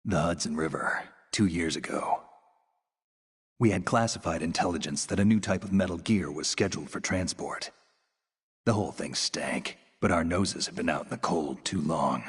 The Hudson River, 2 years ago. We had classified intelligence that a new type of metal gear was scheduled for transport. The whole thing stank, but our noses had been out in the cold too long.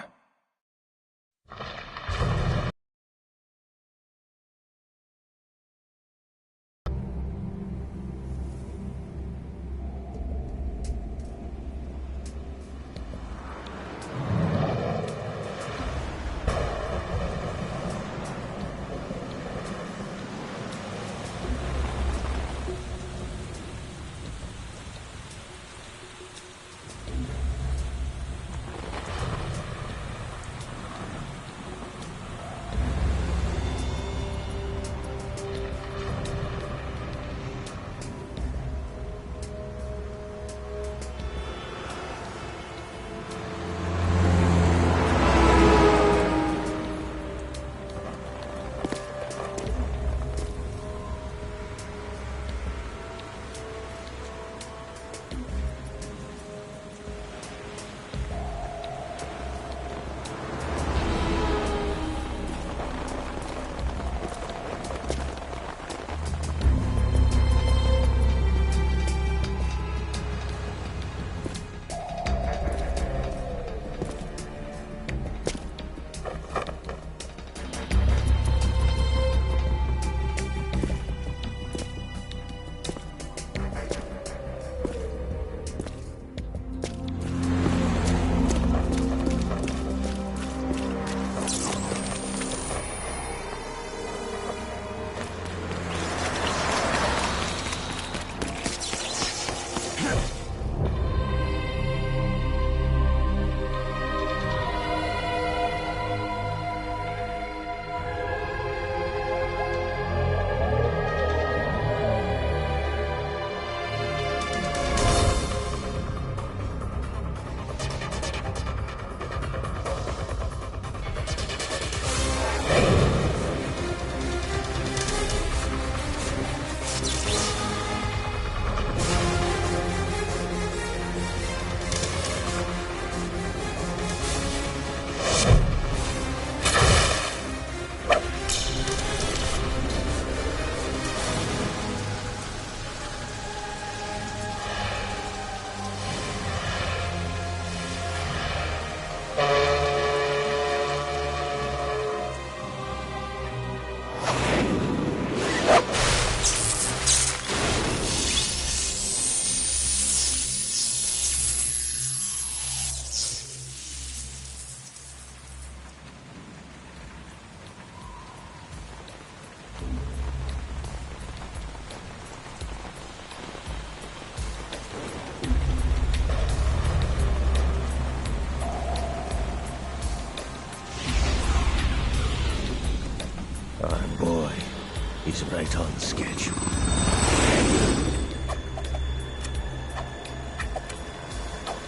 He's right on schedule.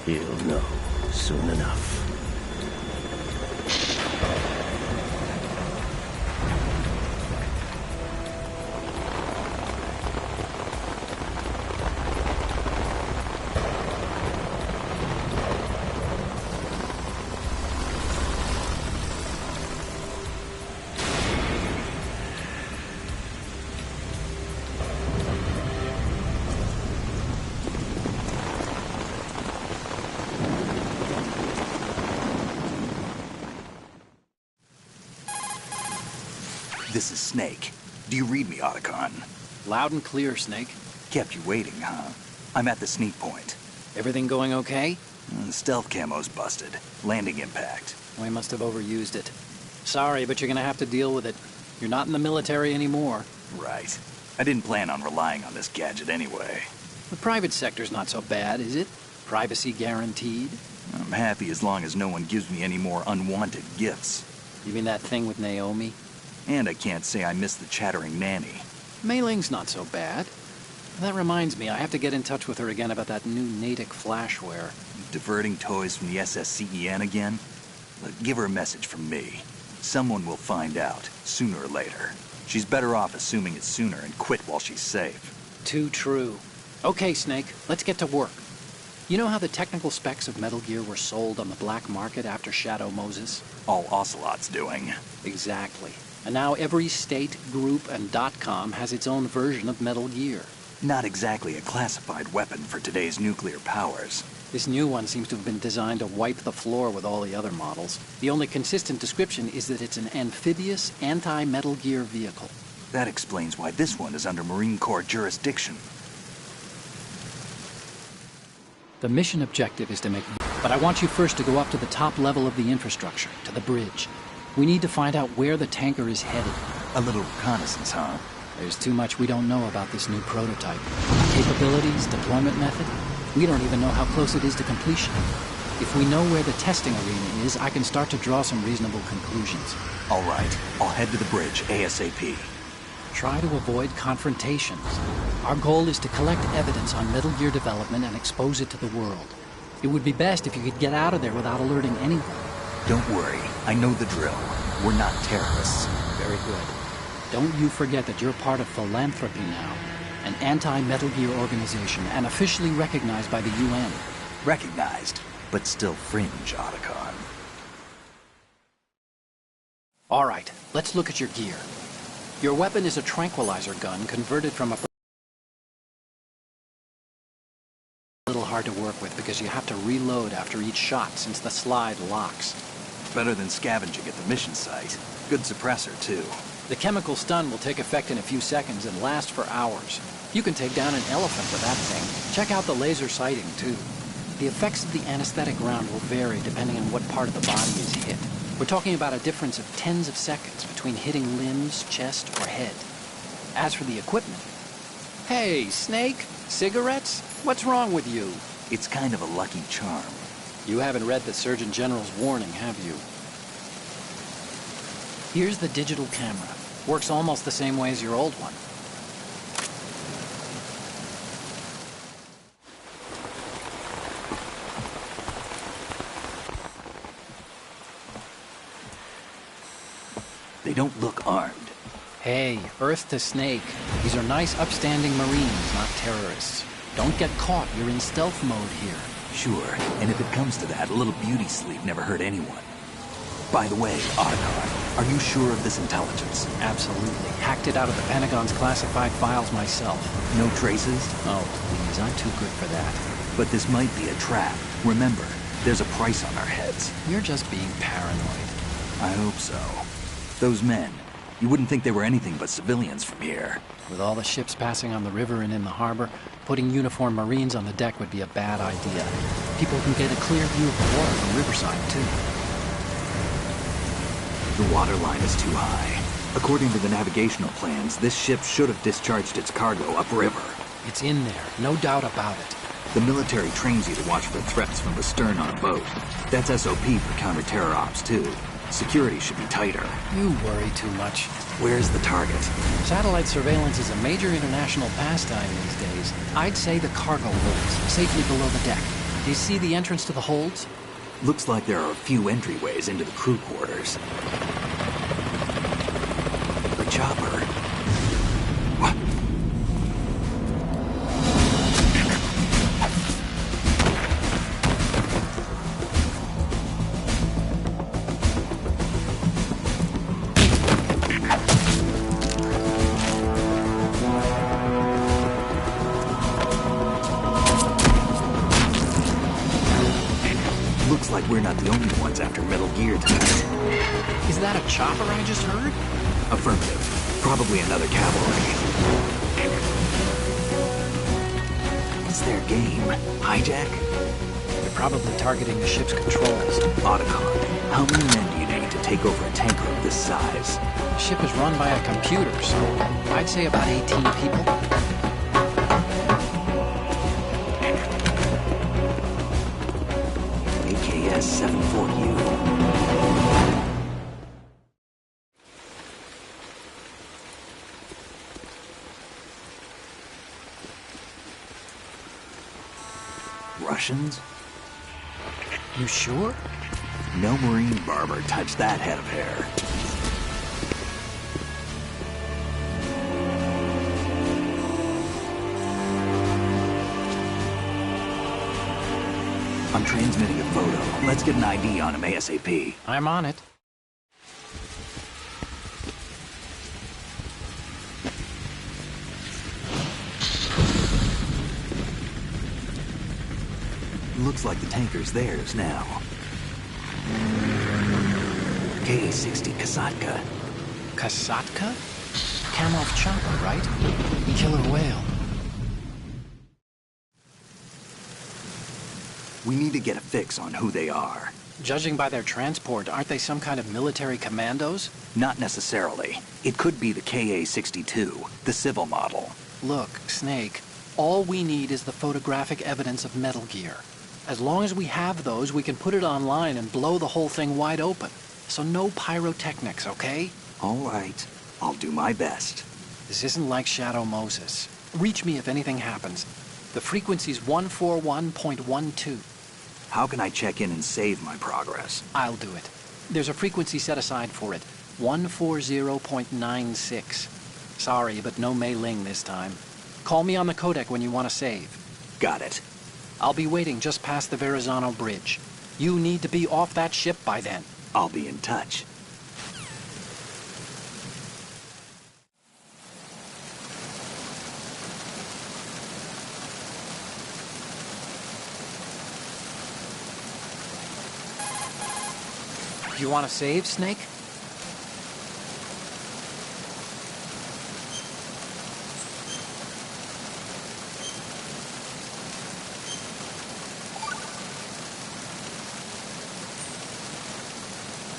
He'll know soon enough. This is Snake. Do you read me, Otacon? Loud and clear, Snake. Kept you waiting, huh? I'm at the sneak point. Everything going okay? Stealth camo's busted. Landing impact. We must have overused it. Sorry, but you're gonna have to deal with it. You're not in the military anymore. Right. I didn't plan on relying on this gadget anyway. The private sector's not so bad, is it? Privacy guaranteed? I'm happy as long as no one gives me any more unwanted gifts. You mean that thing with Naomi? And I can't say I miss the chattering nanny. Mei Ling's not so bad. That reminds me, I have to get in touch with her again about that new Natick flashware. Diverting toys from the SSCEN again? Look, give her a message from me. Someone will find out, sooner or later. She's better off assuming it's sooner and quit while she's safe. Too true. Okay, Snake, let's get to work. You know how the technical specs of Metal Gear were sold on the black market after Shadow Moses? All Ocelot's doing. Exactly. And now every state, group, and .com has its own version of Metal Gear. Not exactly a classified weapon for today's nuclear powers. This new one seems to have been designed to wipe the floor with all the other models. The only consistent description is that it's an amphibious, anti-Metal Gear vehicle. That explains why this one is under Marine Corps jurisdiction. The mission objective is to make... But I want you first to go up to the top level of the infrastructure, to the bridge. We need to find out where the tanker is headed. A little reconnaissance, huh? There's too much we don't know about this new prototype. Capabilities, deployment method. We don't even know how close it is to completion. If we know where the testing arena is, I can start to draw some reasonable conclusions. All right, I'll head to the bridge ASAP. Try to avoid confrontations. Our goal is to collect evidence on Metal Gear development and expose it to the world. It would be best if you could get out of there without alerting anyone. Don't worry, I know the drill. We're not terrorists. Very good. Don't you forget that you're part of Philanthropy now, an anti-Metal Gear organization and officially recognized by the UN. Recognized, but still fringe, Otacon. All right, let's look at your gear. Your weapon is a tranquilizer gun converted from a little hard to work with because you have to reload after each shot since the slide locks. Better than scavenging at the mission site. Good suppressor, too. The chemical stun will take effect in a few seconds and last for hours. You can take down an elephant with that thing. Check out the laser sighting, too. The effects of the anesthetic round will vary depending on what part of the body is hit. We're talking about a difference of tens of seconds between hitting limbs, chest, or head. As for the equipment... Hey, Snake? Cigarettes? What's wrong with you? It's kind of a lucky charm. You haven't read the Surgeon General's warning, have you? Here's the digital camera. Works almost the same way as your old one. They don't look armed. Hey, Earth to Snake. These are nice, upstanding Marines, not terrorists. Don't get caught. You're in stealth mode here. Sure, and if it comes to that, a little beauty sleep never hurt anyone. By the way, Otacon, are you sure of this intelligence? Absolutely. Hacked it out of the Pentagon's classified files myself. No traces? Oh, please, I'm too good for that. But this might be a trap. Remember, there's a price on our heads. You're just being paranoid. I hope so. Those men, you wouldn't think they were anything but civilians from here. With all the ships passing on the river and in the harbor, putting uniformed Marines on the deck would be a bad idea. People can get a clear view of the water from Riverside, too. The water line is too high. According to the navigational plans, this ship should have discharged its cargo upriver. It's in there, no doubt about it. The military trains you to watch for threats from the stern on a boat. That's SOP for counter-terror ops, too. Security should be tighter. You worry too much. Where's the target? Satellite surveillance is a major international pastime these days. I'd say the cargo holds, safely below the deck. Do you see the entrance to the holds? Looks like there are a few entryways into the crew quarters. The chopper. What? Looks like we're not the only ones after Metal Gear tonight. Is that a chopper I just heard? Affirmative. Probably another cavalry. What's their game? Hijack? They're probably targeting the ship's controls. Otacon, how many men do you need to take over a tanker of this size? The ship is run by a computer, so I'd say about 18 people. AKS 74U. Russians? You sure? No Marine barber touched that head of hair. transmitting a photo. Let's get an ID on him ASAP. I'm on it. Looks like the tanker's theirs now. KA-60 Kasatka. Kasatka? Kamov chopper, right? Killer whale. We need to get a fix on who they are. Judging by their transport, aren't they some kind of military commandos? Not necessarily. It could be the KA-62, the civil model. Look, Snake, all we need is the photographic evidence of Metal Gear. As long as we have those, we can put it online and blow the whole thing wide open. So no pyrotechnics, okay? All right. I'll do my best. This isn't like Shadow Moses. Reach me if anything happens. The frequency's 141.12. How can I check in and save my progress? I'll do it. There's a frequency set aside for it. 140.96. Sorry, but no Mei Ling this time. Call me on the codec when you want to save. Got it. I'll be waiting just past the Verrazano Bridge. You need to be off that ship by then. I'll be in touch. You want to save, Snake?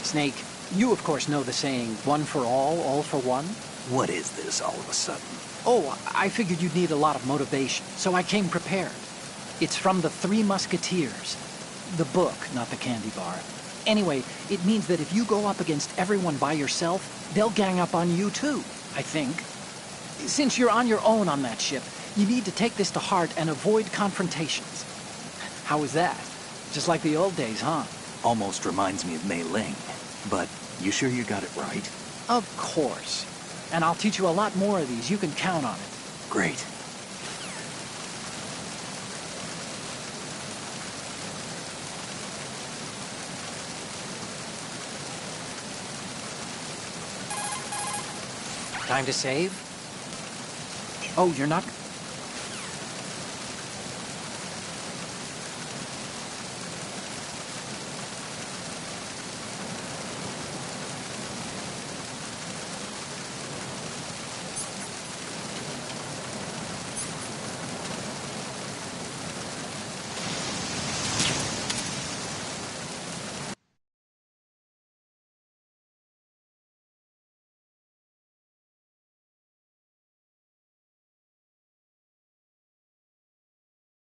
Snake, you of course know the saying, one for all for one? What is this all of a sudden? Oh, I figured you'd need a lot of motivation, so I came prepared. It's from the Three Musketeers. The book, not the candy bar. Anyway, it means that if you go up against everyone by yourself, they'll gang up on you too, I think. Since you're on your own on that ship, you need to take this to heart and avoid confrontations. How was that? Just like the old days, huh? Almost reminds me of Mei Ling. But you sure you got it right? Of course. And I'll teach you a lot more of these. You can count on it. Great. Time to save? Oh, you're not...